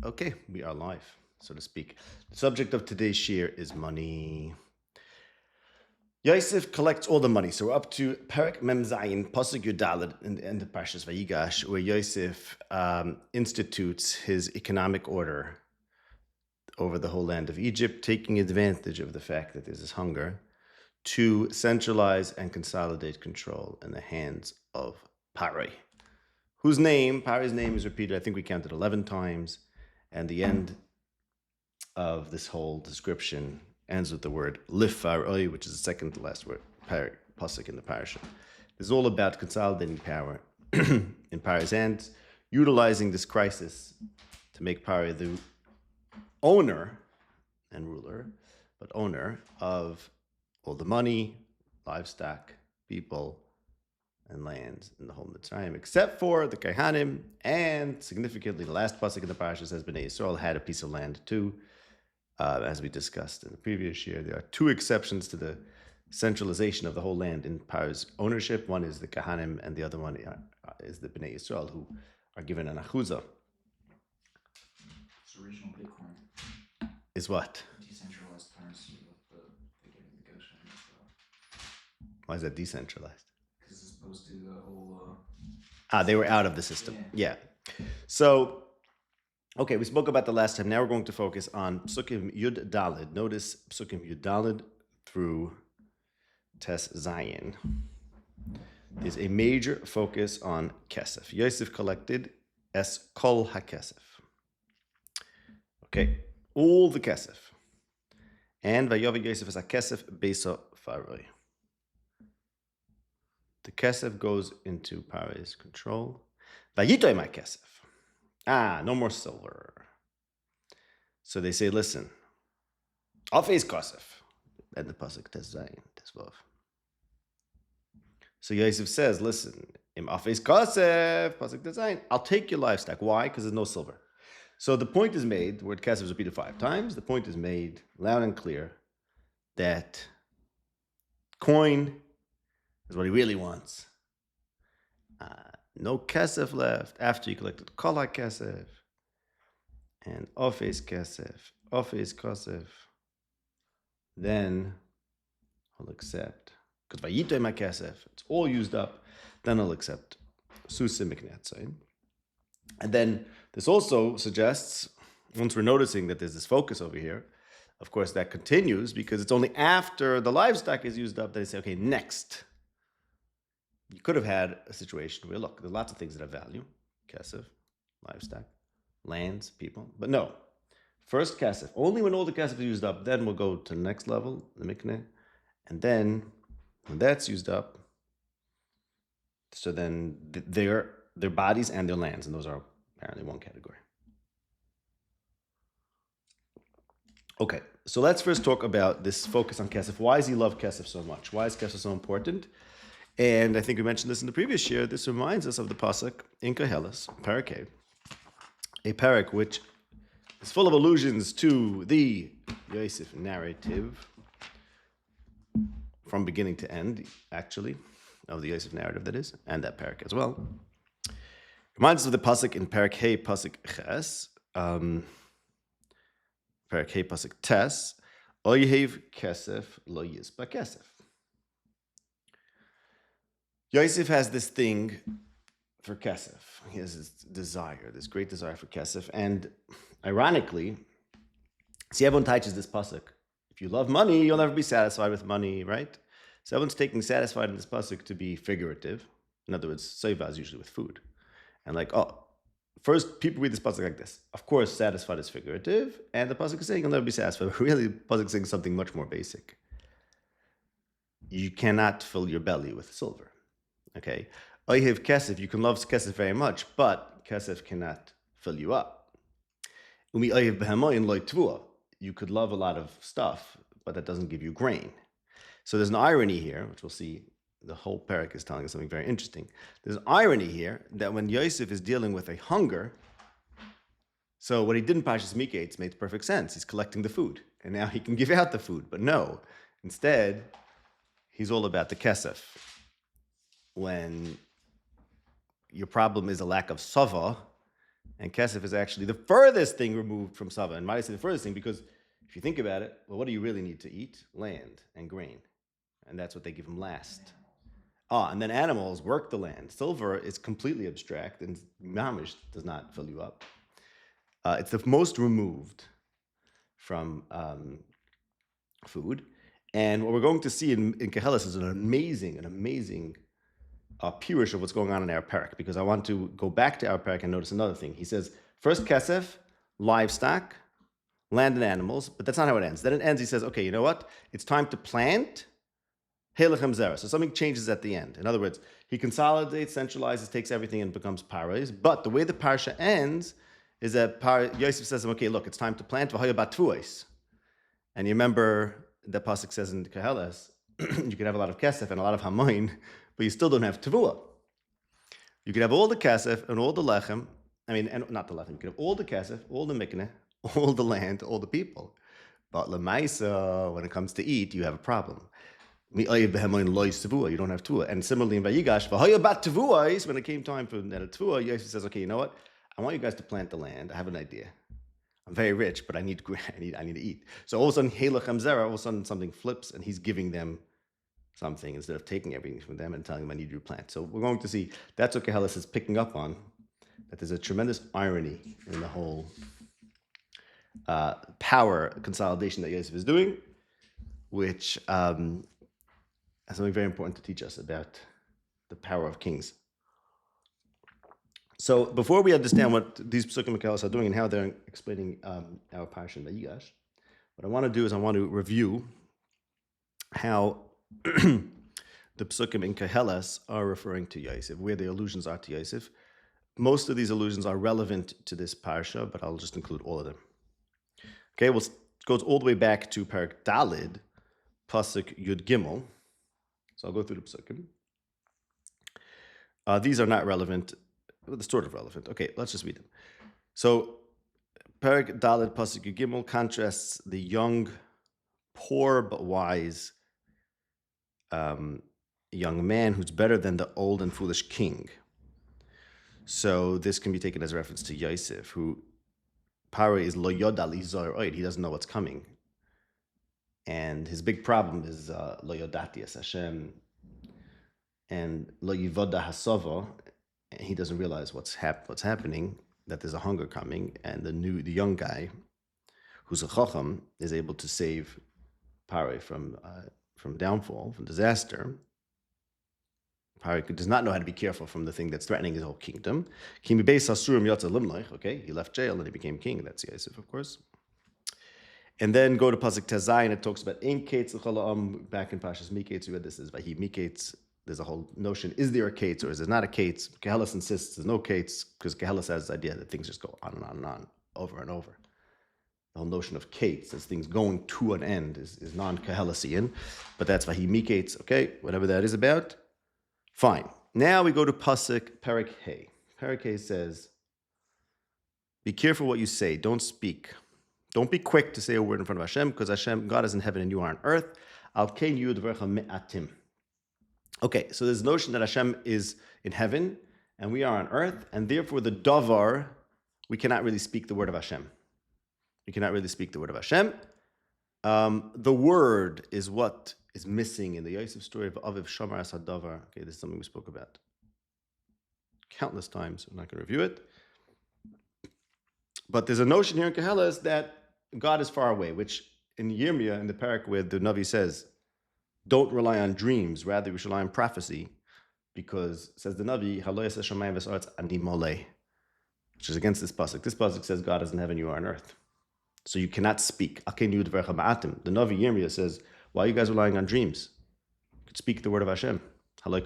Okay, we are live, so to speak. The subject of today's shir is money. Yosef collects all the money. So we're up to Perek Mem Zayin, Pasuk Yudalad, in the end of Parshas Vayigash, where Yosef institutes his economic order over the whole land of Egypt, taking advantage of the fact that there's this hunger to centralize and consolidate control in the hands of Paroi, whose name, Paroi's name is repeated, I think we counted 11 times, and the end of this whole description ends with the word Lifaroi, which is the second to last word, pasuk in the parasha. This is all about consolidating power in Paroi's hands, utilizing this crisis to make Paroi the owner and ruler, but owner of all the money, livestock, people, and lands in the whole Mitzrayim, except for the Kohanim, and significantly, the last pasuk in the parasha says Bnei Yisrael had a piece of land too. As we discussed in the previous year, there are two exceptions to the centralization of the whole land in Paro's ownership. One is the Kohanim, and the other one is the Bnei Yisrael, who are given an achuzah. It's original Bitcoin. Is what? Decentralized currency with the getting negotiating. Why is that decentralized? Because as opposed to the whole. They were out of the system. Yeah. So, okay, we spoke about the last time. Now we're going to focus on Psukim Yud Dalid. Notice Psukim Yud Dalid through Tes Zayin. There's a major focus on Kesef. Yosef collected Es Kol HaKesef. Okay, all the Kesef. And Vayovi Yosef is HaKesef Beso Faroi. The Kesef goes into Paro's control. Vayitoy my Kesef. No more silver. So they say, listen, Afes Kesef. And the pasuk Tes Zayin, Tes Vav. So Yosef says, listen, Im Afes Kesef, pasuk Tes Zayin, I'll take your livestock. Why? Because there's no silver. So the point is made, the word Kesef is repeated 5 times. The point is made loud and clear that coin is what he really wants. No kesef left after you collected kol kesef and ofes kesef, then he'll accept. Because vayitoy my kesef, it's all used up, then he'll accept susim miknetzayin. And then this also suggests, once we're noticing that there's this focus over here, of course that continues because it's only after the livestock is used up that they say, okay, next. You could have had a situation where, look, there's lots of things that have value. Kesef, livestock, lands, people. But no. First kesef. Only when all the kesef is used up, then we'll go to the next level, the mikneh. And then, when that's used up, so then their bodies and their lands, and those are apparently one category. Okay, so let's first talk about this focus on kesef. Why does he love kesef so much? Why is kesef so important? And I think we mentioned this in the previous year. This reminds us of the pasuk in Koheles, Parak, a parak which is full of allusions to the Yosef narrative from beginning to end, actually, of the Yosef narrative, that is, and that parak as well. Reminds us of the pasuk in Parak Hey, pasuk Ches, Parak Hey, pasuk Tes, Oyehev kesef lo yispa kesef. Yosef has this thing for kesef. He has this desire, this great desire for kesef. And ironically, see, everyone teaches this pasuk. If you love money, you'll never be satisfied with money, right? So everyone's taking satisfied in this pasuk to be figurative. In other words, soiva is usually with food. And first people read this pasuk like this. Of course, satisfied is figurative. And the pasuk is saying you'll never be satisfied. But really, the pasuk is saying something much more basic. You cannot fill your belly with silver. Okay, Oyehev kesef, you can love kesef very much, but kesef cannot fill you up. Umi oyehev behemoyin loy tvua, you could love a lot of stuff, but that doesn't give you grain. So there's an irony here, which we'll see. The whole parak is telling us something very interesting. There's an irony here that when Yosef is dealing with a hunger, so what he did in Parshas Miketz made perfect sense. He's collecting the food, and now he can give out the food. But no, instead, he's all about the kesef. When your problem is a lack of sava, And kesef is actually the furthest thing removed from sava. And why do I say the furthest thing? Because if you think about it, well, what do you really need to eat? Land and grain. And that's what they give him last. And then animals work the land. Silver is completely abstract, and mamish does not fill you up. It's the most removed from food. And what we're going to see in Kehelis is an amazing pirush of what's going on in our parak, because I want to go back to our parak and notice another thing. He says, first kesef, livestock, land and animals, but that's not how it ends. Then it ends, he says, okay, you know what? It's time to plant Helechem Zera. So something changes at the end. In other words, he consolidates, centralizes, takes everything and becomes parais. But the way the parsha ends is that Yosef says to him, okay, look, it's time to plant v'haya batvuos. And you remember the pasuk says in Keheles, you could have a lot of kesef and a lot of hamoin, but you still don't have tevua. You could have all the kesef and all the lechem. And not the lechem. You could have all the kesef, all the mikneh, all the land, all the people. But lemaisa, when it comes to eat, you have a problem. You don't have tevua. And similarly in Vayigash, when it came time for tevua, Yosef says, okay, you know what? I want you guys to plant the land. I have an idea. I'm very rich, but I need to eat. So all of a sudden, Helechem Zera, all of a sudden something flips, and he's giving them something instead of taking everything from them and telling them I need you to plant. So we're going to see that's what Kehelis is picking up on, that there's a tremendous irony in the whole power consolidation that Yosef is doing, which has something very important to teach us about the power of kings. So before we understand what these psukim and Kehelis are doing and how they're explaining our parsha in Vayigash, what I want to do is I want to review how the psukim in Kehelis are referring to Yosef, where the allusions are to Yosef. Most of these allusions are relevant to this parsha, but I'll just include all of them. Okay, well, it goes all the way back to Parak Dalid, pasuk Yud Gimel. So I'll go through the psukim. These are not relevant. Well, they're sort of relevant. Okay, let's just read them. So Parak Dalid, pasuk Yud Gimel contrasts the young, poor but wise young man who's better than the old and foolish king. So this can be taken as a reference to Yosef, who Paro is lo yodal izar oid. He doesn't know what's coming, and his big problem is lo yodati es Hashem and lo yivoda hasova. He doesn't realize what's happening. That there's a hunger coming, and the young guy, who's a chacham, is able to save Paro from downfall, from disaster. Paro does not know how to be careful from the thing that's threatening his whole kingdom. Okay, he left jail and he became king. That's Yosef, of course. And then go to pasuk Tezai, and it talks about Ein Kates back in Pashas Miketz. We read this as Vahi Miketz. There's a whole notion: is there a Kates or is there not a Kates? Kehelis insists there's no Kates because Kehelis has this idea that things just go on and on and on, over and over. The whole notion of Kates, as things going to an end, is non-Kehelisian, but that's Vahi Miketz. Okay, whatever that is about. Fine. Now we go to pasuk Perek Hey. Perek Hey says, "Be careful what you say. Don't speak. Don't be quick to say a word in front of Hashem, because Hashem, God is in heaven and you are on earth. Al kein yu dvarecha me'atim." Okay, so there's a notion that Hashem is in heaven and we are on earth, and therefore the davar, we cannot really speak the word of Hashem. We cannot really speak the word of Hashem. The word is what is missing in the Yosef story of Aviv Shamar As Hadavar. Okay, this is something we spoke about countless times. I'm not going to review it. But there's a notion here in Kehelis that God is far away, which in Yirmiyah, in the parak where the Navi says, don't rely on dreams, rather we should rely on prophecy, because, says the Navi, which is against this pasuk. This pasuk says God is in heaven, you are on earth. So you cannot speak. The Navi Yirmiyah says, why are you guys relying on dreams? You could speak the word of Hashem. My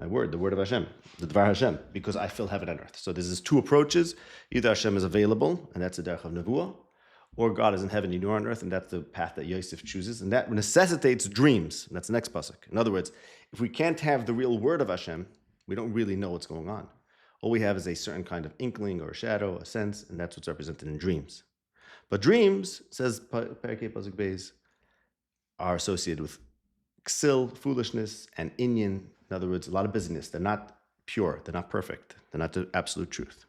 word, the word of Hashem, the Dvar Hashem, because I fill heaven and earth. So there's two approaches. Either Hashem is available, and that's the derech of Nevuah, or God is in heaven and you are on earth, and that's the path that Yosef chooses, and that necessitates dreams. And that's the next pasuk. In other words, if we can't have the real word of Hashem, we don't really know what's going on. All we have is a certain kind of inkling or a shadow, a sense, and that's what's represented in dreams. But dreams, says Perek Pasuk Beis, are associated with ksil, foolishness, and inyan. In other words, a lot of busyness. They're not pure. They're not perfect. They're not the absolute truth.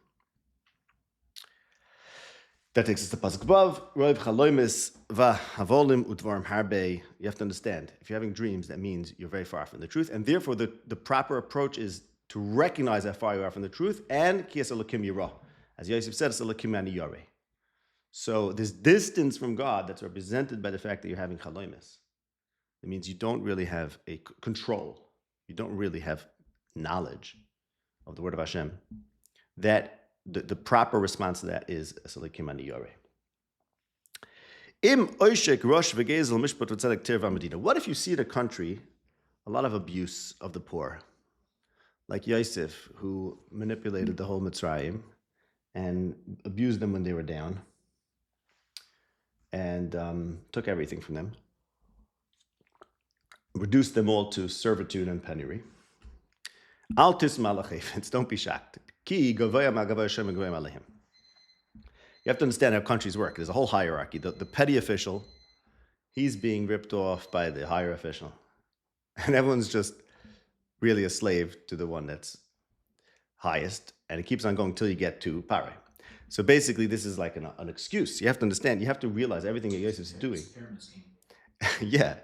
That takes us to pasuk above. Roiv chaloimis v'havolim udvarim harbe. You have to understand, if you're having dreams, that means you're very far from the truth, and therefore the proper approach is to recognize how far you are from the truth, and kiyas elokim yirah. As Yosef said, it's elokim ani yareh. So this distance from God that's represented by the fact that you're having chaloimis. It means you don't really have a control. You don't really have knowledge of the word of Hashem. That the proper response to that is Asalikim Ani Yoreh. Im oishek rosh v'gezel mishpat v'tzedek tir v'amedina. What if you see in a country a lot of abuse of the poor, like Yosef, who manipulated the whole Mitzrayim and abused them when they were down, and took everything from them, reduced them all to servitude and penury. Al tisma l'chefetz, don't be shocked. Ki gavoya ma'gavoya Hashem gavoya ma'alehim. You have to understand how countries work. There's a whole hierarchy. The petty official, he's being ripped off by the higher official. And everyone's just really a slave to the one that's highest. And it keeps on going till you get to Pare. So basically, this is like an excuse. You have to understand, you have to realize everything that Yosef is doing. Pyramid scheme. Yeah.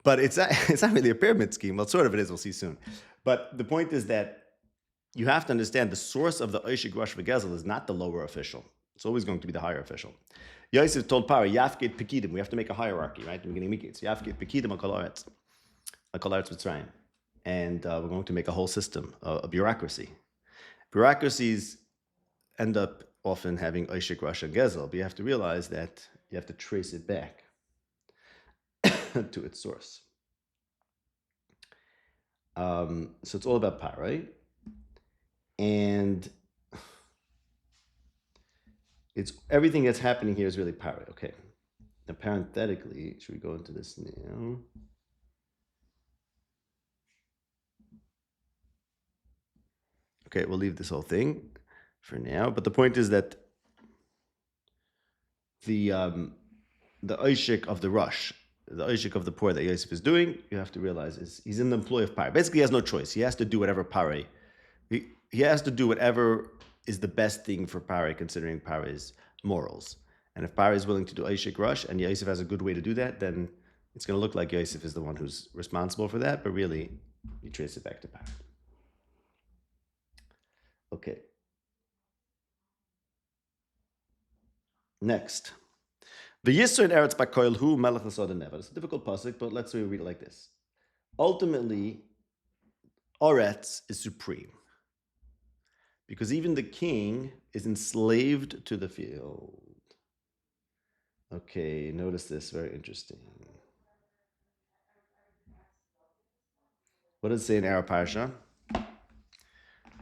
But it's not really a pyramid scheme. Well, sort of it is. We'll see soon. But the point is that you have to understand the source of the Oishik Rosh V'Gezel is not the lower official. It's always going to be the higher official. Yosef told Paro, Yafket Pekidim. We have to make a hierarchy, right? In the beginning, it's Yafket Pekidim Akol Haaretz Mitzrayim. And we're going to make a whole system, a bureaucracy. Bureaucracies end up often having Oishik Rosh V'Gezel, but you have to realize that you have to trace it back to its source. So it's all about Paro, right? And it's everything that's happening here is really Paro. Okay. Now, parenthetically, should we go into this now? Okay, we'll leave this whole thing for now. But the point is that the oishik of the rush, the oishik of the poor that Yosef is doing, you have to realize is he's in the employ of Paro. Basically, he has no choice. He has to do whatever Paro. He has to do whatever is the best thing for Paro, considering Paro's morals. And if Paro is willing to do Oishik Rush, and Yosef has a good way to do that, then it's going to look like Yosef is the one who's responsible for that, but really, you trace it back to Paro. Okay. Next. The Yisro in Eretz Bakoil Hu Melech L'Sod Never. It's a difficult pasuk, but let's read it like this. Ultimately, Eretz is supreme. Because even the king is enslaved to the field. Okay, notice this, very interesting. What does it say in our parsha?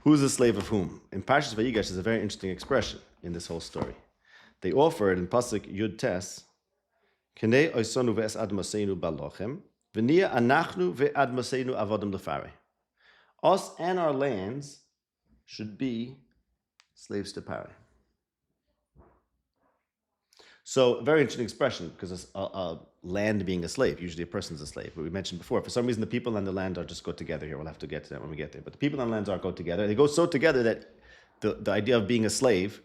Who's the slave of whom? In Parshas Vayigash is a very interesting expression in this whole story. They offered in pasuk Yud Tes, Kenei oisonu ve'es admoseinu balochem, v'niya anachnu ve'admoseinu avodim lefare. Us and our lands should be slaves to Paro. So, very interesting expression, because a land being a slave, usually a person's a slave. But we mentioned before, for some reason, the people and the land are just go together here. We'll have to get to that when we get there. But the people and the lands are go together. They go so together that the idea of being a slave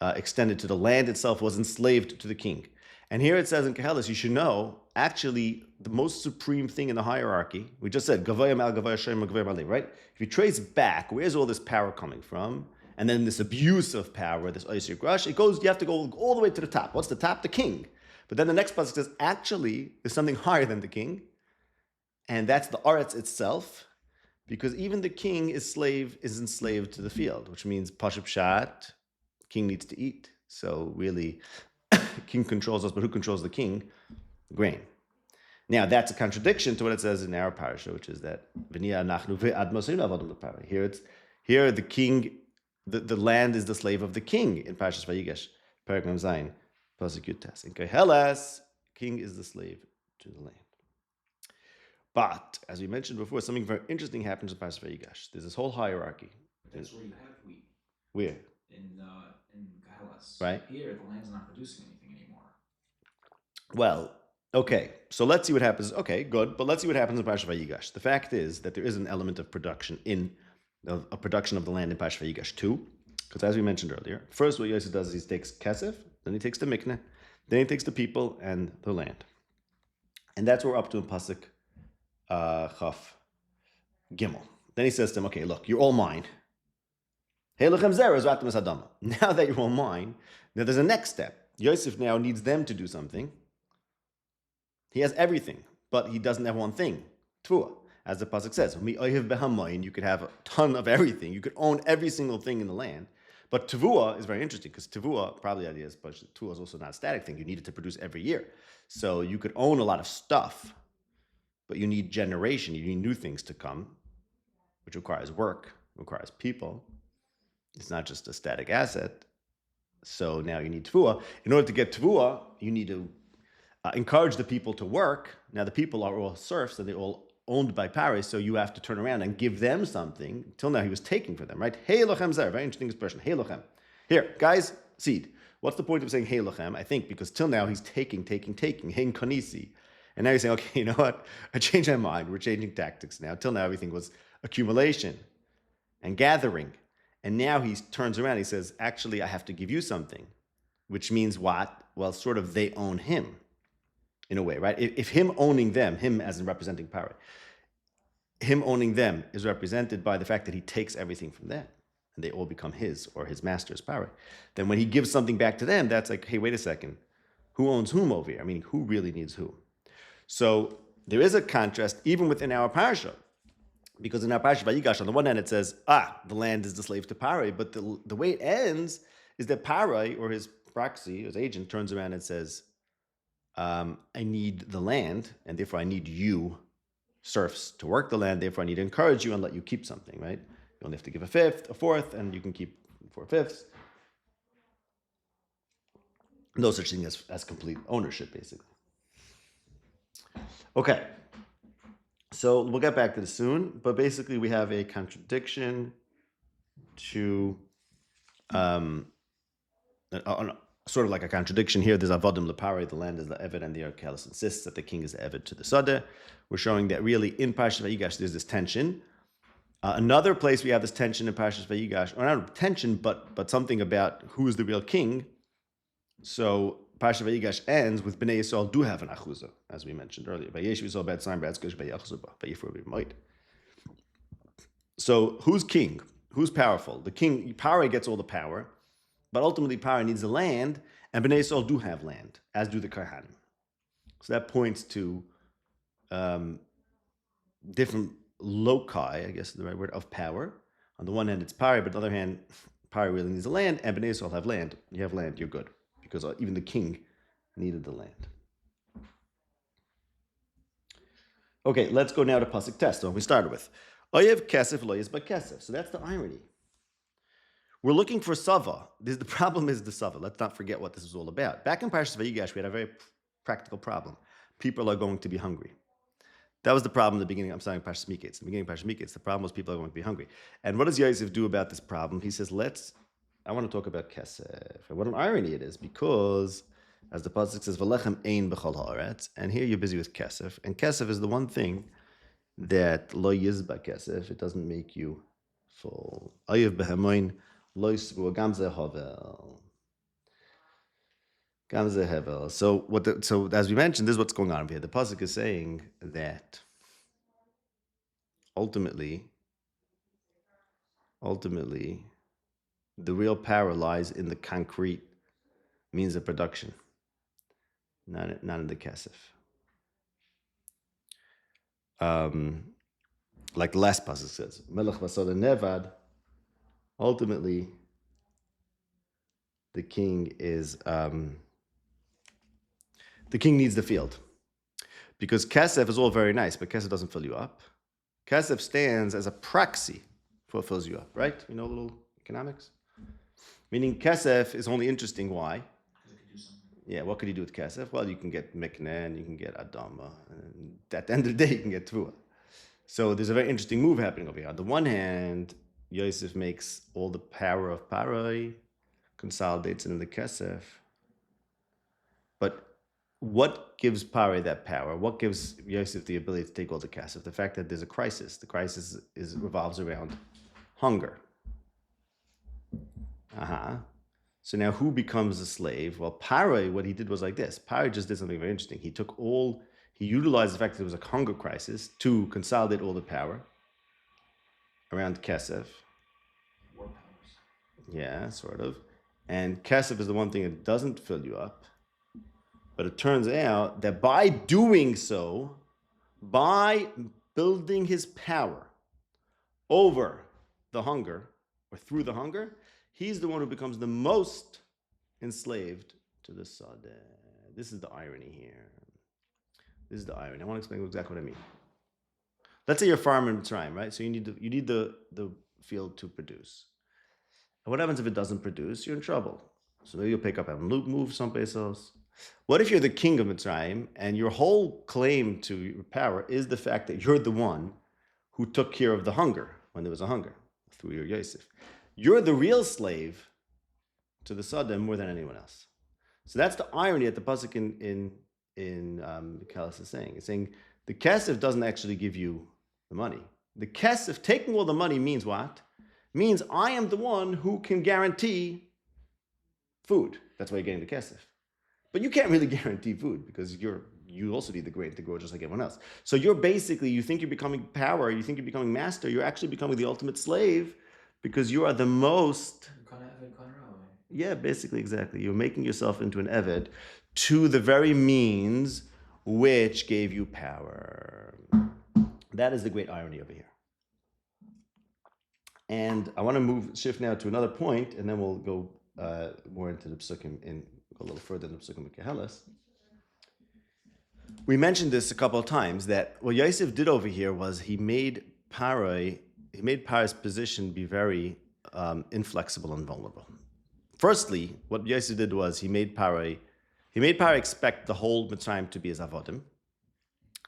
extended to the land itself was enslaved to the king. And here it says in Kehelis, you should know, actually, the most supreme thing in the hierarchy, we just said, Gavoya Mal Gavoya Shem Gavoya Malim, right? If you trace back, where's all this power coming from? And then this abuse of power, this Oisir Grush, you have to go all the way to the top. What's the top? The king. But then the next passage says, actually, there's something higher than the king, and that's the Aretz itself, because even the king is enslaved to the field, which means Pashup Shat, king needs to eat. So really, king controls us, but who controls the king? Grain. Now, that's a contradiction to what it says in our parasha, which is that here the king, the land is the slave of the king in Parashas Vayigash, Perek Mem Zayin, pasuk Yud Tes. In Koheles, king is the slave to the land. But as we mentioned before, something very interesting happens in Parashas Vayigash. There's this whole hierarchy. That's where you have wheat. Where? In Koheles. Right. Here, the land's not producing anything anymore. Well, okay, so let's see what happens. Okay, good, but let's see what happens in Parashat Vayigash. The fact is that there is an element of production of the land in Parashat Vayigash too. Because as we mentioned earlier, first what Yosef does is he takes kesef, then he takes the mikneh, then he takes the people and the land. And that's what we're up to in Pasuk Chaf Gimel. Then he says to them, okay, look, you're all mine. Now that you're all mine, now there's a next step. Yosef now needs them to do something. He has everything, but he doesn't have one thing, Tvua. As the Pasuk says, you could have a ton of everything. You could own every single thing in the land. But Tavua is very interesting because Tavua, probably the idea is, but Tavua is also not a static thing. You need it to produce every year. So you could own a lot of stuff, but you need generation. You need new things to come, which requires work, requires people. It's not just a static asset. So now you need Tavua. In order to get Tavua, you need to encourage the people to work. Now the people are all serfs and they're all owned by Paris, so you have to turn around and give them something. Till now he was taking for them, right? Hey lochem zer, very interesting expression. Hey lochem. Here, guys, seed. What's the point of saying hey lochem? I think because till now he's taking. Hein konisi. And now he's saying, okay, you know what? I changed my mind. We're changing tactics now. Till now everything was accumulation and gathering. And now he turns around, he says, actually, I have to give you something. Which means what? Well, sort of they own him. In a way, right? If him owning them, him as in representing power, him owning them is represented by the fact that he takes everything from them and they all become his or his master's power. Then when he gives something back to them, that's like, hey, wait a second. Who owns whom over here? I mean, who really needs who? So there is a contrast even within our parsha. Because in our parsha Vayigash, on the one hand it says, the land is the slave to Parai, but the way it ends is that Parai, or his proxy, his agent, turns around and says, I need the land, and therefore I need you, serfs, to work the land. Therefore, I need to encourage you and let you keep something, right? You only have to give a fifth, a fourth, and you can keep 4/5. No such thing as complete ownership, basically. Okay, so we'll get back to this soon, but basically we have a contradiction to sort of like a contradiction here. There's avodim lepare, the land is the eved, and the Arkelis insists that the king is the eved to the sadeh. We're showing that really in Parshas Vayigash there's this tension. Another place we have this tension in Parshas Vayigash, or not tension, but something about who is the real king. So Parshas Vayigash ends with Bnei Yisrael do have an achuzah, as we mentioned earlier. So who's king? Who's powerful? The king, Pare gets all the power. But ultimately, Pare needs the land, and Bnei Yisrael do have land, as do the Kohanim. So that points to different loci, I guess is the right word, of power. On the one hand, it's Pare, but on the other hand, Pare really needs the land, and Bnei Yisrael have land. You have land, you're good. Because even the king needed the land. Okay, let's go now to Pasuk Test, the one we started with. Oyev kesef lo yizba kesef. So that's the irony. We're looking for Sava. The problem is the Sava. Let's not forget what this is all about. Back in Parshas Vayigash, we had a very practical problem. People are going to be hungry. That was the problem in the beginning. I'm saying Parshas Miketz. The beginning of Parshas Miketz, the problem was people are going to be hungry. And what does Yosef do about this problem? He says, I want to talk about Kesef. What an irony it is, because as the Pasuk says, V'lechem ein b'chol ha'aretz, and here you're busy with Kesef. And Kesef is the one thing that lo yizba Kesef, it doesn't make you full. Ayev behemoin. So as we mentioned, this is what's going on over here. The pasuk is saying that ultimately, the real power lies in the concrete means of production, not in the kesef. Like the last pasuk says, Melech v'soda nevad. Ultimately, the king needs the field. Because kesef is all very nice, but kesef doesn't fill you up. Kesef stands as a proxy for what fills you up, right? You know a little economics? Meaning kesef is only interesting, why? Yeah, what could you do with kesef? Well, you can get mikneh, and you can get adama, and at the end of the day, you can get tvua. So there's a very interesting move happening over here. On the one hand, Yosef makes all the power of Parai, consolidates it in the kesef. But what gives Parai that power? What gives Yosef the ability to take all the kesef? The fact that there's a crisis. The crisis revolves around hunger. So now who becomes a slave? Well, Paro, what he did was like this. Paro just did something very interesting. He utilized the fact that there was a hunger crisis to consolidate all the power around Kesef. War powers. Yeah, sort of. And Kesef is the one thing that doesn't fill you up. But it turns out that by doing so, by building his power over the hunger, or through the hunger, he's the one who becomes the most enslaved to the Sadeh. This is the irony here. This is the irony. I want to explain exactly what I mean. Let's say you're a farmer in Mitzrayim, right? So you need the field to produce. And what happens if it doesn't produce? You're in trouble. So maybe you'll pick up and move someplace else. What if you're the king of Mitzrayim and your whole claim to your power is the fact that you're the one who took care of the hunger when there was a hunger through your Yosef? You're the real slave to the Sadeh more than anyone else. So that's the irony that the pasuk in Kalas is saying. It's saying the kesef doesn't actually give you the money. The kesef, taking all the money, means what? Means I am the one who can guarantee food. That's why you're getting the kesef. But you can't really guarantee food because you also need the grain to grow just like everyone else. So you think you're becoming power, you think you're becoming master, you're actually becoming the ultimate slave because you are the most... Yeah, basically, exactly. You're making yourself into an Eved to the very means which gave you power. That is the great irony over here. And I want to shift now to another point, and then we'll go more into the psukim, go a little further in the psukim of Kehelas. We mentioned this a couple of times, that what Yosef did over here was he made Paro's position be very inflexible and vulnerable. Firstly, what Yosef did was he made Paro expect the whole Mitzrayim to be his avodim.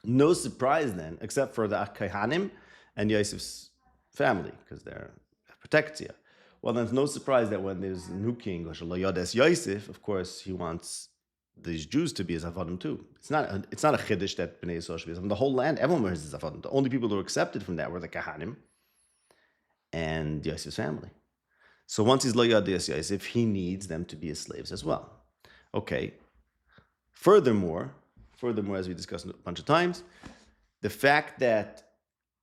No surprise then, except for the Kohanim and Yosef's family, because they're protectia. Well, then it's no surprise that when there's a new king, Yosef, of course, he wants these Jews to be his avodim too. It's not a chiddush that Bnei Yisrael should be his avodim. The whole land, everyone was his avodim. The only people who were accepted from that were the Kohanim and Yosef's family. So once he's lo yadis Yosef, he needs them to be his slaves as well. Okay. Furthermore, as we discussed a bunch of times, the fact that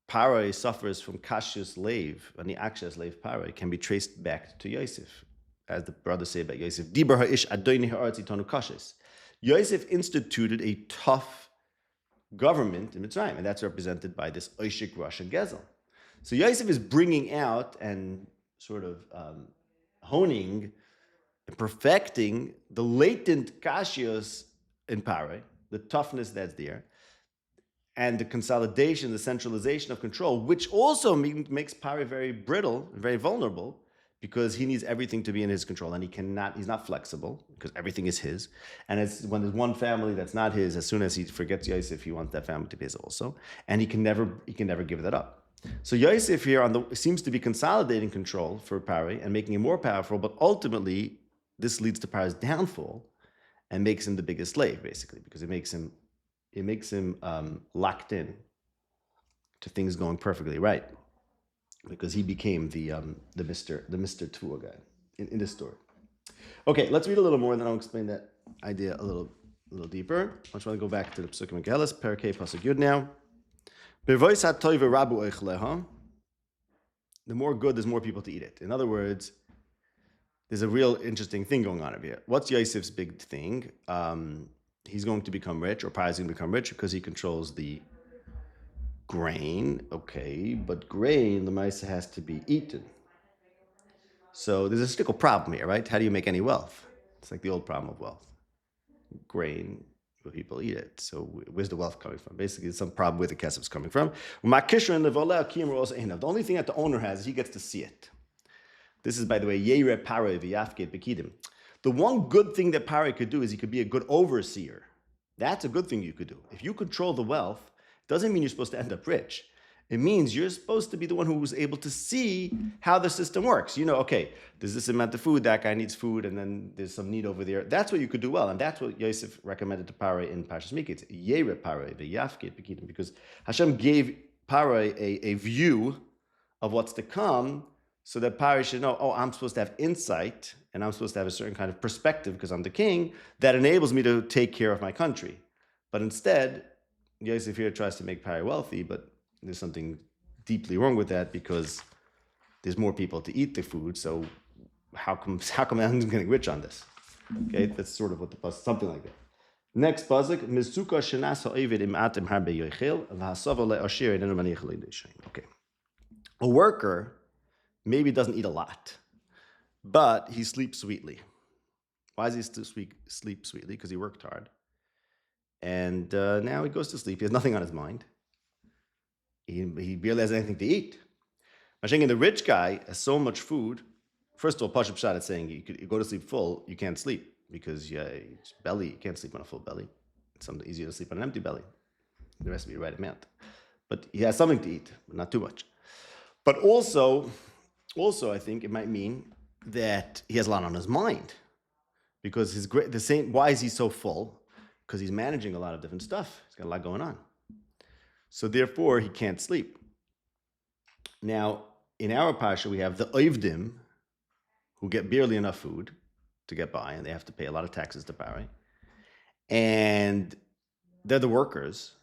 Paro suffers from kashrus leiv, and the actual slave Paro, can be traced back to Yosef. As the brothers say about Yosef, Dibar ha'ish adoni ha'aretz itanu kashrus. Yosef instituted a tough government in Mitzrayim, and that's represented by this oishik Rosh and Gezel. So Yosef is bringing out and sort of honing and perfecting the latent kashios in Paro, the toughness that's there, and the consolidation, the centralization of control, which also makes Paro very brittle, very vulnerable, because he needs everything to be in his control, and he's not flexible, because everything is his. And it's when there's one family that's not his, as soon as he forgets Yosef, he wants that family to be his also, and he can never give that up. So Yosef here seems to be consolidating control for Paro and making him more powerful, but ultimately this leads to Paro's downfall and makes him the biggest slave, basically, because it makes him locked in to things going perfectly right, because he became the Mr. Tvua guy in this story. Okay, let's read a little more, and then I'll explain that idea a little deeper. I just want to go back to the Psukim and Kehelas, Perkei Pasuk Yud now. The more good, there's more people to eat it. In other words, there's a real interesting thing going on over here. What's Yosef's big thing? He's going to become rich, or Paro's going to become rich because he controls the grain. Okay, but grain, the Maisa, has to be eaten. So there's a stickle problem here, right? How do you make any wealth? It's like the old problem of wealth. Grain, people eat it. So where's the wealth coming from? Basically, there's some problem where the kesef's coming from. The only thing that the owner has is he gets to see it. This is, by the way, Yere Paro v'yafkid bekidim. The one good thing that Paro could do is he could be a good overseer. That's a good thing you could do. If you control the wealth, it doesn't mean you're supposed to end up rich. It means you're supposed to be the one who was able to see how the system works. Okay, there's this amount of food, that guy needs food, and then there's some need over there. That's what you could do well, and that's what Yosef recommended to Paro in Parshas Miketz. Yere Paro v'yafkid bekidim, because Hashem gave Paro a view of what's to come, so that Pari should know, oh, I'm supposed to have insight and I'm supposed to have a certain kind of perspective because I'm the king that enables me to take care of my country. But instead, Yosef here tries to make Pari wealthy, but there's something deeply wrong with that because there's more people to eat the food. So how come I'm getting rich on this? Okay, that's sort of what the pasuk, something like that. Next pasuk, Mizuka shenas ha'ovid im atim harbe yochel v'hasava le'ashir inenu maniach le'deshain. Okay, a worker maybe doesn't eat a lot, but he sleeps sweetly. Why does he still sleep sweetly? Because he worked hard, and now he goes to sleep. He has nothing on his mind. He barely has anything to eat. The rich guy has so much food. First of all, Pashup Pshat is saying you go to sleep full, you can't sleep because you can't sleep on a full belly. It's something easier to sleep on an empty belly. There has to be the right amount. But he has something to eat, but not too much. But also, I think it might mean that he has a lot on his mind because why is he so full? Because he's managing a lot of different stuff. He's got a lot going on. So therefore, he can't sleep. Now, in our parsha, we have the Oivdim, who get barely enough food to get by, and they have to pay a lot of taxes to Pari. And they're the workers.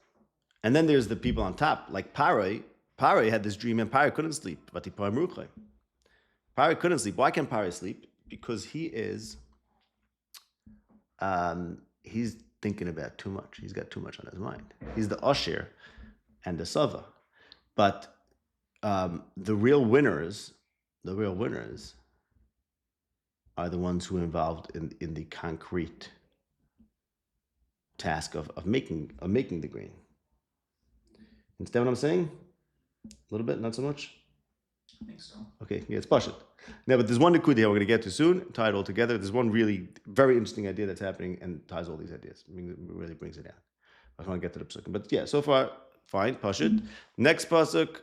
And then there's the people on top, like Pari. Pari had this dream, and Pari couldn't sleep. Pari couldn't sleep. Why can't Pari sleep? Because he's thinking about too much. He's got too much on his mind. He's the Usher and the Sava. But the real winners are the ones who are involved in the concrete task of making the grain. Understand what I'm saying? A little bit, not so much? I think so. Okay, yeah, it's Pashut. Now, but there's one Nikud here we're going to get to soon, tie it all together. There's one really very interesting idea that's happening and ties all these ideas. I mean, it really brings it down. I want to get to the psukim. But yeah, so far, fine, Pashut. Next pasuk,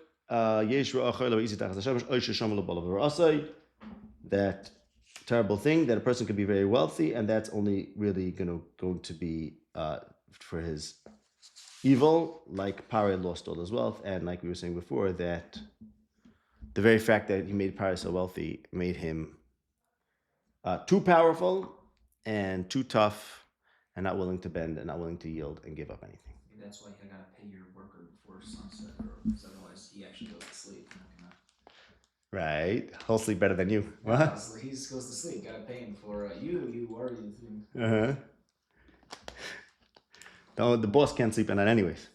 that terrible thing that a person could be very wealthy, and that's only really going to be for his evil, like Pari lost all his wealth, and like we were saying before, that the very fact that he made Pari so wealthy made him too powerful and too tough and not willing to bend and not willing to yield and give up anything. Maybe that's why you gotta pay your worker before sunset, because otherwise he actually goes to sleep. You're not gonna... Right. He'll sleep better than you. What? Yeah, he goes to sleep. Gotta pay him before you worry the thing. The boss can't sleep at night anyways.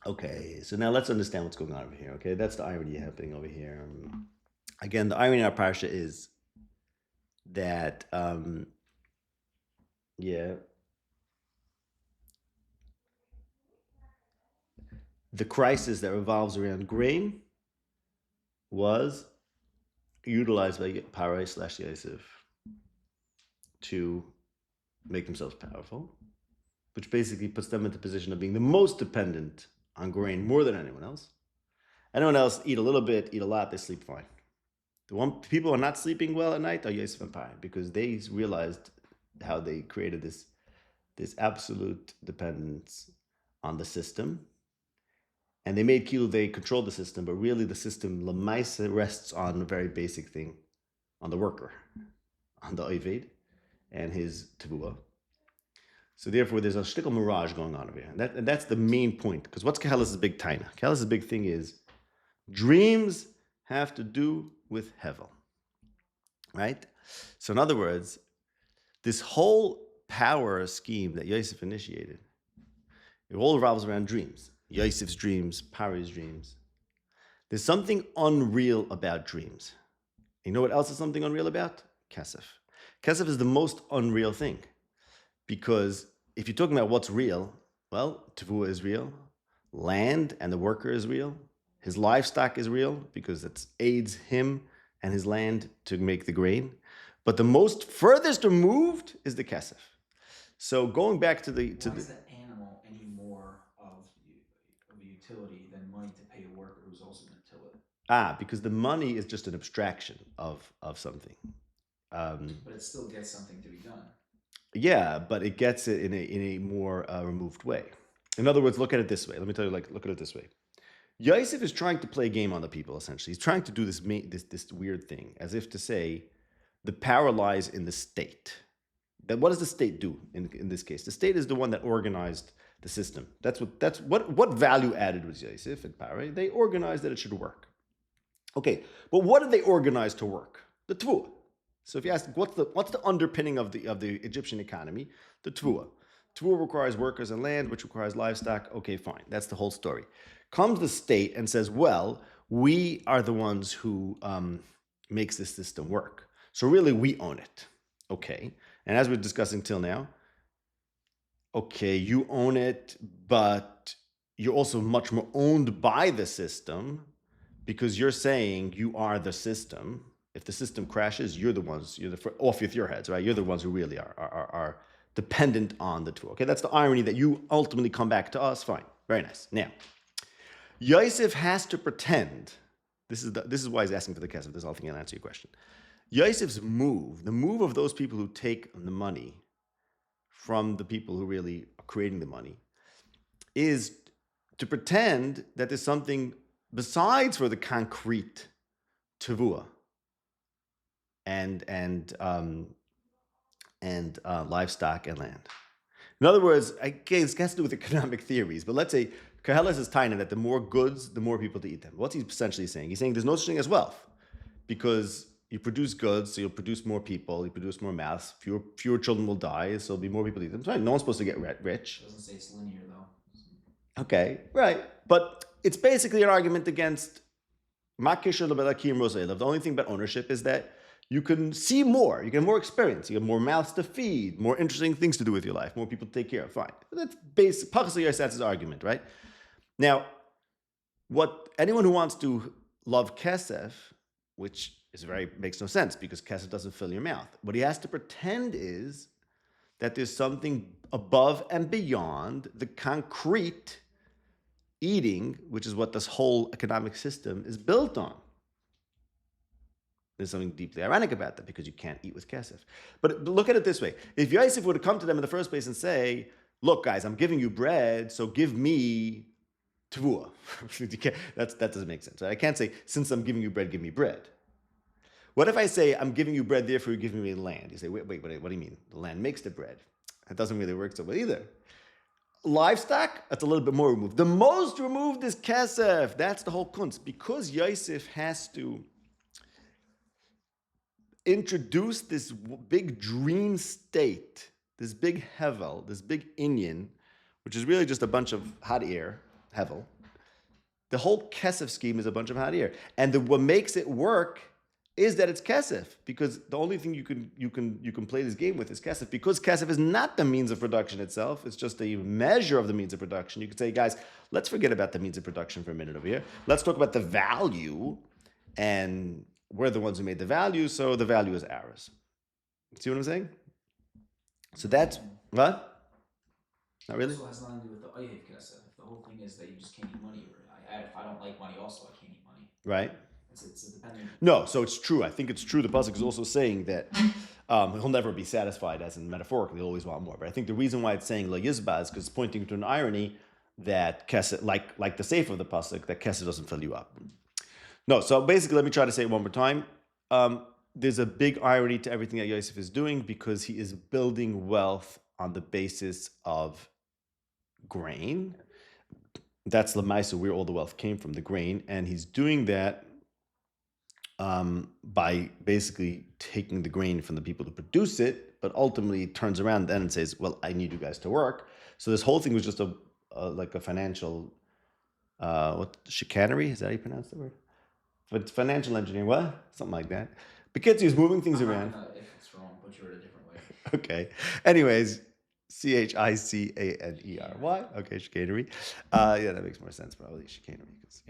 Okay, so now let's understand what's going on over here. Okay, that's the irony happening over here. Again, the irony in our parsha is that, the crisis that revolves around grain was utilized by Pari / Yosef to make themselves powerful, which basically puts them in the position of being the most dependent on grain more than anyone else. Anyone else eat a little bit, eat a lot, they sleep fine. People who are not sleeping well at night are Yosef and Pari, because they realized how they created this absolute dependence on the system. And they made Kilu, they controlled the system, but really the system Lamaisa rests on a very basic thing, on the worker, on the Oived and his Tavua. So therefore, there's a shtickle mirage going on over here. And that's the main point. Because what's Kehelis' big taina? Kehelis' big thing is dreams have to do with Hevel. Right? So in other words, this whole power scheme that Yosef initiated, it all revolves around dreams. Yosef's dreams, Pari's dreams. There's something unreal about dreams. You know what else is something unreal about? Kesef. Kesef is the most unreal thing. Because if you're talking about what's real, well, Tavua is real. Land and the worker is real. His livestock is real because it aids him and his land to make the grain. But the most furthest removed is the Kesef. So going back to the... Why is the animal any more of a utility than money to pay a worker who's also going to till it? Because the money is just an abstraction of something. But it still gets something to be done. Yeah, but it gets it in a more removed way. In other words, look at it this way. Let me tell you, look at it this way. Yosef is trying to play a game on the people, essentially. He's trying to do this weird thing, as if to say, the power lies in the state. What does the state do in this case? The state is the one that organized the system. That's what value added was Yosef and power. They organized that it should work. Okay, but what did they organize to work? The Tvua. So if you ask, what's the underpinning of the Egyptian economy? The Tvua. Tvua requires workers and land, which requires livestock. Okay, fine. That's the whole story. Comes the state and says, well, we are the ones who makes this system work. So really, we own it. Okay. And as we're discussing till now, okay, you own it, but you're also much more owned by the system because you're saying you are the system. If the system crashes, you're off with your heads, right? You're the ones who really are dependent on the tool. Okay, that's the irony that you ultimately come back to us. Fine, very nice. Now, Yosef has to pretend. This is why he's asking for the kesef. This whole thing, I'll answer your question. Yosef's move, the move of those people who take the money from the people who really are creating the money, is to pretend that there's something besides for the concrete tavua and livestock and land. In other words, again, this has to do with economic theories, but let's say Koheles is tiny that the more goods, the more people to eat them. What's he essentially saying? He's saying there's no such thing as wealth because you produce goods, so you'll produce more people, you produce more mouths, fewer children will die, so there'll be more people to eat them. Right? No one's supposed to get rich. It doesn't say it's linear, though. Okay, right. But it's basically an argument against the only thing about ownership is that you can see more, you get more experience, you get more mouths to feed, more interesting things to do with your life, more people to take care of. Fine. That's basic. That's his argument, right? Now, what anyone who wants to love kesef, which makes no sense because kesef doesn't fill your mouth. What he has to pretend is that there's something above and beyond the concrete eating, which is what this whole economic system is built on. There's something deeply ironic about that because you can't eat with kesef. But look at it this way. If Yosef would have come to them in the first place and say, look, guys, I'm giving you bread, so give me tvua. That doesn't make sense. Right? I can't say, since I'm giving you bread, give me bread. What if I say, I'm giving you bread, therefore you're giving me land? You say, wait, what do you mean? The land makes the bread. That doesn't really work so well either. Livestock, that's a little bit more removed. The most removed is kesef. That's the whole kunst. Because Yosef has to introduce this big dream state, this big hevel, this big inyan, which is really just a bunch of hot air, hevel. The whole kesef scheme is a bunch of hot air. And what makes it work is that it's kesef, because the only thing you can play this game with is kesef, because kesef is not the means of production itself, it's just a measure of the means of production. You could say, guys, let's forget about the means of production for a minute over here. Let's talk about the value, and we're the ones who made the value, so the value is ours. See what I'm saying? So that's, what? Not really? It also has nothing to do with the oyev kesef. The whole thing is that you just can't eat money. If I don't like money also, I can't eat money. Right. It's dependent. No, so it's true. I think it's true. The pasuk is also saying that he'll never be satisfied, as in metaphorically, he'll always want more. But I think the reason why it's saying la yizba is because it's pointing to an irony that kesef, like the seif of the pasuk, that kesef doesn't fill you up. No, so basically, let me try to say it one more time. There's a big irony to everything that Yosef is doing because he is building wealth on the basis of grain. That's Lamaisa, where all the wealth came from, the grain, and he's doing that by basically taking the grain from the people to produce it, but ultimately turns around then and says, well, I need you guys to work. So this whole thing was just like a financial, chicanery? Is that how you pronounce the word? But financial engineering, what? Something like that. Because he was moving things around. If it's wrong, butcher it a different way. Okay. Anyways, chicanery. Okay, chicanery. Yeah, that makes more sense probably. Chicanery.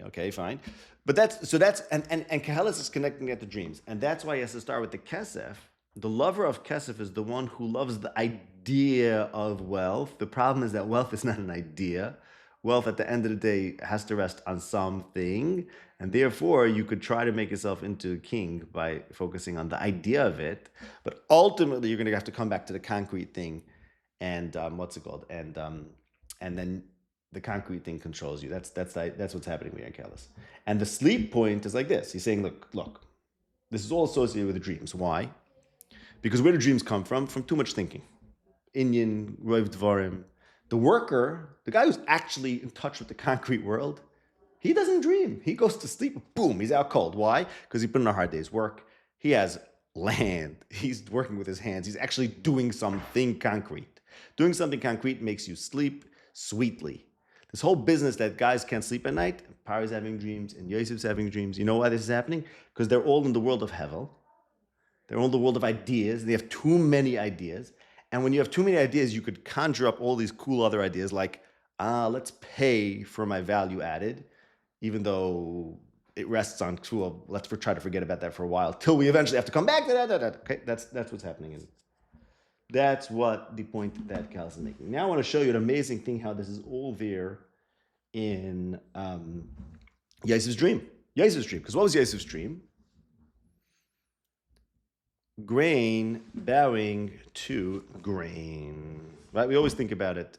Okay, fine. But that's and Koheles is connecting that to dreams, and that's why he has to start with the kesef. The lover of kesef is the one who loves the idea of wealth. The problem is that wealth is not an idea. Wealth, at the end of the day, has to rest on something, and therefore you could try to make yourself into a king by focusing on the idea of it, but ultimately you're going to have to come back to the concrete thing. And what's it called? And then the concrete thing controls you. That's what's happening here in Kalas. And the sleep point is like this. He's saying, look, this is all associated with the dreams. Why? Because where do dreams come from? From too much thinking. Inyan, Roiv Dvarim. The worker, the guy who's actually in touch with the concrete world, he doesn't dream. He goes to sleep, boom, he's out cold. Why? Because he put in a hard day's work. He has land. He's working with his hands. He's actually doing something concrete. Doing something concrete makes you sleep sweetly. This whole business that guys can't sleep at night, Pari's having dreams and Yosef's having dreams. You know why this is happening? Because they're all in the world of Hevel. They're all in the world of ideas. They have too many ideas. And when you have too many ideas, you could conjure up all these cool other ideas like, let's pay for my value added, even though it rests on tool. Let's try to forget about that for a while till we eventually have to come back to that. Okay, that's what's happening. And that's what the point that Cal is making. Now I want to show you an amazing thing, how this is all there in Yosef's dream. Yosef's dream, because what was Yosef's dream? Grain bowing to grain, right? We always think about it.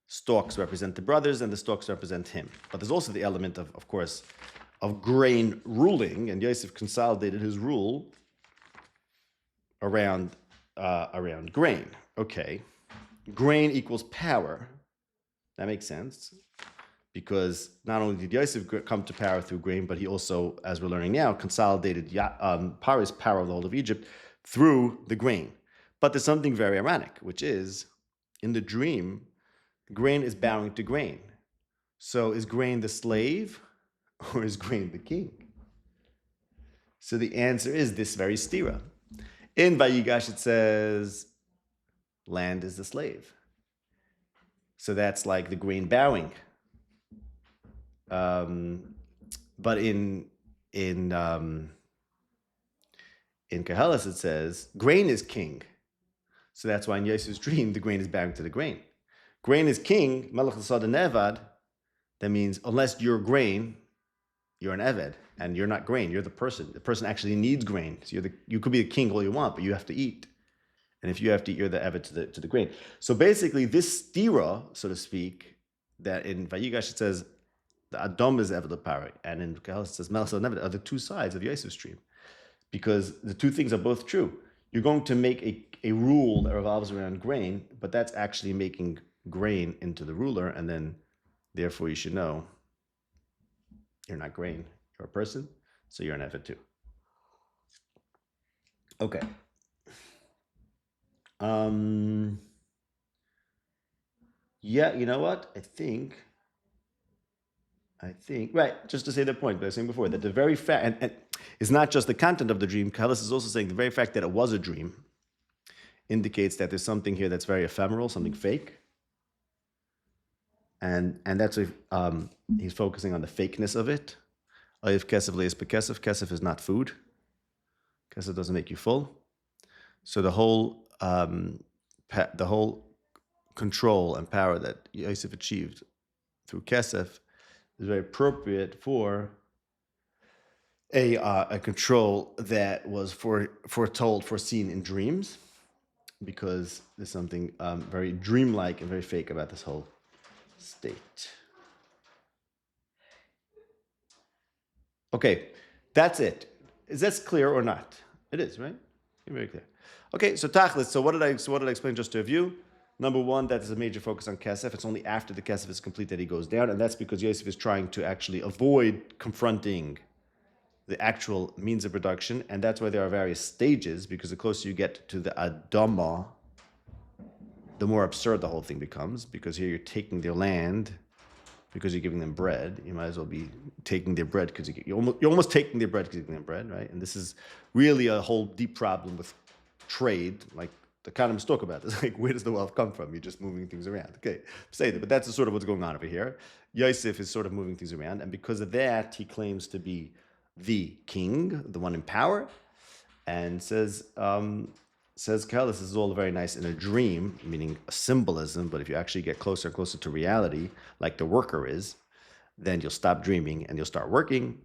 Stalks represent the brothers and the stalks represent him. But there's also the element of course, of grain ruling, and Yosef consolidated his rule around grain. Okay, grain equals power. That makes sense, because not only did Yosef come to power through grain, but he also, as we're learning now, consolidated Pari's power of the whole of Egypt through the grain. But there's something very ironic, which is, in the dream, grain is bowing to grain. So is grain the slave, or is grain the king? So the answer is this very stira. In Vayigash it says, land is the slave. So that's like the grain bowing. But in Koheles it says grain is king. So that's why in Yosef's dream the grain is bowing to the grain. Grain is king, Melech L'Sad and Evad. That means unless you're grain, you're an Eved, and you're not grain. You're the person. The person actually needs grain. So you could be a king all you want, but you have to eat. And if you have to eat, you're the Eved to the grain. So basically, this stira, so to speak, that in Vayigash it says the Adam is Eved Pari, and in Koheles it says Melech L'Sad and Eved, are the two sides of Yosef's dream, because the two things are both true. You're going to make a rule that revolves around grain, but that's actually making grain into the ruler, and then therefore you should know you're not grain, you're a person, so you're an Eved too. Okay. Yeah, you know what? I think, right, just to say the point that I was saying before, that the very fact, and it's not just the content of the dream, Koheles is also saying the very fact that it was a dream indicates that there's something here that's very ephemeral, something fake. And that's he's focusing on the fakeness of it. If kesef leis bekesef, kesef is not food. Kesef doesn't make you full. So the whole control and power that Yosef achieved through kesef is very appropriate for a control that was foreseen in dreams, because there's something very dreamlike and very fake about this whole state. Okay, that's it. Is this clear or not? It is, right? Very clear. Okay, so tachlis. So what did I explain just to review? Number one, that is a major focus on kesef. It's only after the kesef is complete that he goes down, and that's because Yosef is trying to actually avoid confronting the actual means of production, and that's why there are various stages, because the closer you get to the Adama, the more absurd the whole thing becomes, because here you're taking their land because you're giving them bread. You might as well be taking their bread because you're almost taking their bread because you're giving them bread, right? And this is really a whole deep problem with trade, like the economists talk about this. Like, where does the wealth come from? You're just moving things around. Okay, say that, but that's sort of what's going on over here. Yosef is sort of moving things around, and because of that, he claims to be the king, the one in power, and says Koheles, this is all very nice in a dream, meaning a symbolism, but if you actually get closer and closer to reality, like the worker is, then you'll stop dreaming and you'll start working,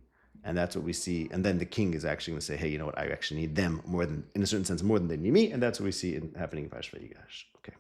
and that's what we see. And then the king is actually going to say, hey, you know what, I actually need them more than, in a certain sense, more than they need me, and that's what we see happening in Parashat Vayigash. Okay.